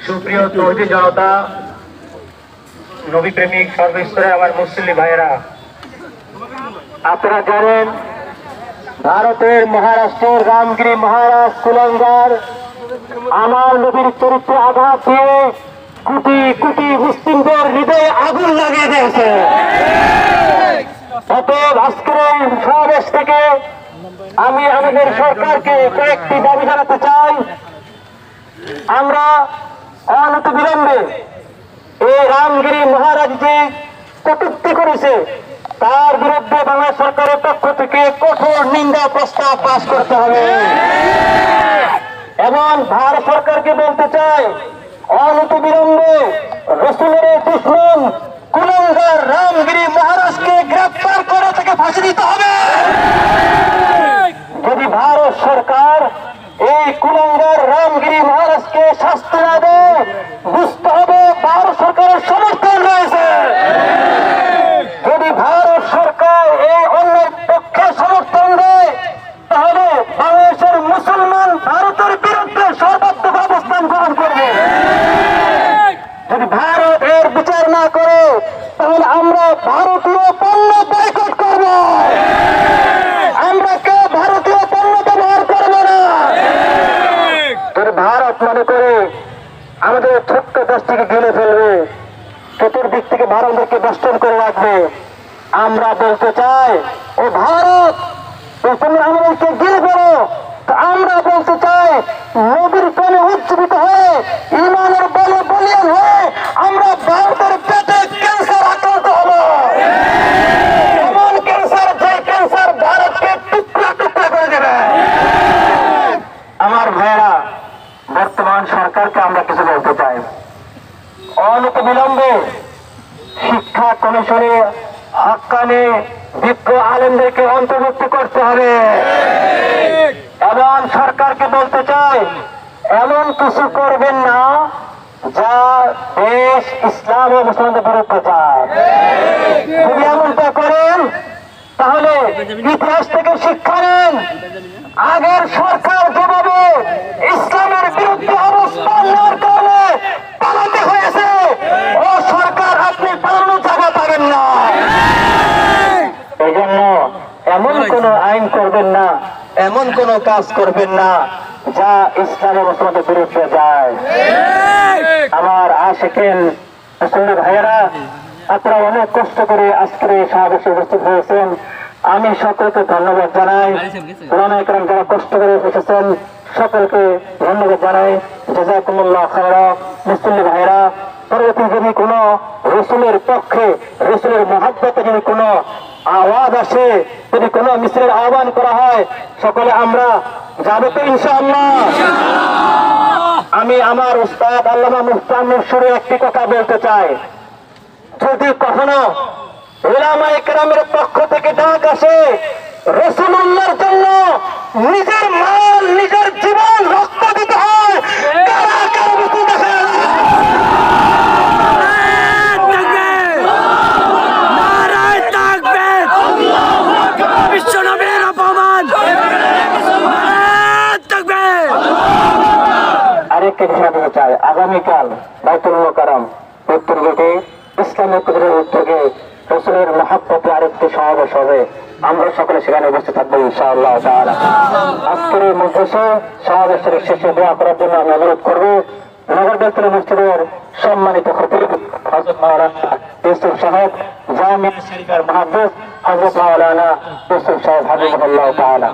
সুপ্রিয় তৌহিদি জনতা, নবী প্রেমিক সর্বস্তরে আমার মুসলিম ভাইয়েরা, আপনারা জানেন ভারতের মহারাষ্ট্রের রামগিরি মহারাজ কুলাঙ্গার আমার নবীর চরিত্রে আঘাত দিয়ে কোটি কোটি মুসলিমদের হৃদয়ে আগুন লাগিয়ে দিয়েছে। অতএব আজকের এই সমাবেশ থেকে আমি আমাদের সরকারকে কয়েকটি দাবি জানাতে চাই। আমরা অনতি বিলম্বে এই রামগিরি মহারাজ যে কটূক্তি করেছে তার বিরুদ্ধে বাংলাদেশ সরকারের পক্ষ থেকে কঠোর নিন্দা প্রস্তাব পাস করতে হবে এবং ভারত সরকারকে বলতে চাই অনতি বিলম্বে রসুলের দুশমন কুলাঙ্গার রামগিরি মহারাজকে গ্রেফতার করে তাকে ফাঁসি দিতে হবে। যদি ভারত সরকার এই কুলাঙ্গার রামগিরি মহারাজকে শাস্তি না দেয়, বুঝতে হবে ভারত সরকারের সমর্থন রয়েছে। যদি ভারত সরকার এই অন্যের পক্ষে সমর্থন দেয়, তাহলে বাংলাদেশের মুসলমান ভারতের বিরুদ্ধে সর্বাত্মক অবস্থান গ্রহণ করবে। যদি ভারত এর বিচার না করে, তাহলে আমরা ভারতীয় পণ্য বয়কট করব। আমরা কেউ ভারতীয় পণ্য ব্যবহার করবো না। যদি ভারত মনে করে আমাদের ছোট্ট দেশটিকে গিলে ফেলবে, চতুর্দিক থেকে ভারতকে বেষ্টন করে রাখবে, আমরা বলতে চাই ও ভারত তুমি আমাদেরকে গিলে ফেলো। আমরা বলতে চাই নবীর প্রেমে উজ্জীবিত হয়ে ইমানের বলে বলিয়ান হয়ে আমরা ভারতের পেটে ক্যান্সার আক্রান্ত হব। এমন ক্যান্সার যে ক্যান্সার ভারতকে টুকরা টুকরা করে দেবে। আমার ভাইয়েরা, বর্তমান সরকারকে আমরা কিছু বলতে চাই। অনতি বিলম্বে শিক্ষা কমিশনে হক্কানি বিজ্ঞ আলেমদেরকে অন্তর্ভুক্ত করতে হবে এবং সরকারকে বলতে চাই এমন কিছু করবেন না যা দেশ ইসলাম ও মুসলমানদের বিরুদ্ধে যায়। যদি এমনটা করেন, তাহলে ইতিহাস থেকে শিক্ষা নেন। আগের সরকার যেভাবে ইসলামের বিরুদ্ধে অবস্থান নেওয়ার কারণে পালাতে হয়েছে, ও সরকার আপনি পালানোর জায়গা পাবেন না। এই জন্য এমন কোন আইন করবেন না, এমন কোন কাজ করবেন না যা ইসলামের মুসলমানদের বিরুদ্ধে যায়। আমার আশিকিন মুসলিম ভাইয়েরা, আপনারা অনেক কষ্ট করে আজকের এই সমাবেশে উপস্থিত হয়েছেন। আমি সকলকে ধন্যবাদ জানাই। ওলামায়ে কেরাম যারা কষ্ট করে এসেছেন সকলকে ধন্যবাদ জানাই। জাযাকুমুল্লাহ খায়রা। মুসলিম ভাইয়েরা, পরবর্তী যদি কোনো রসুলের পক্ষে, রসুলের মহব্বতে যদি কোনো আওয়াজ আসে, যদি কোনো মিছিলের আহ্বান করা হয়, সকলে আমরা যাবো তো ইনশাআল্লাহ। আমি আমার উস্তাদ আল্লামা মুফতি মুরশিদের একটি কথা বলতে চাই। যদি কখনো উলামায়ে কেরামের পক্ষ থেকে ডাক আসে রাসূলুল্লাহর জন্য নিজের মাল, নিজের জীবন রক্ত দিতে হয়, কারা কারা বুঝতে দেখে। আরেকটা ঘোষণা দিতে চাই, আগামীকাল বাইতুল মোকাররম উত্তর গেটে ইসলামিক কেন্দ্রের উদ্যোগে রসুলের মহব্বতে আরেকটি সমাবেশ হবে। আমরা সকলে সেখানে উপস্থিত থাকবো ইনশাআল্লাহ তাআলা। আজকের এই মজলিসে সমাবেশের শেষে দোয়া করার জন্য আমি অনুরোধ করবো নগর বেলতলা মসজিদের সম্মানিত খতিব হযরত মাওলানা ইউসুফ সাহেব, জামিয়া শরীফের মুহাদ্দিস হযরত মাওলানা ইউসুফ সাহেব হাফিজাহুল্লাহ তাআলা।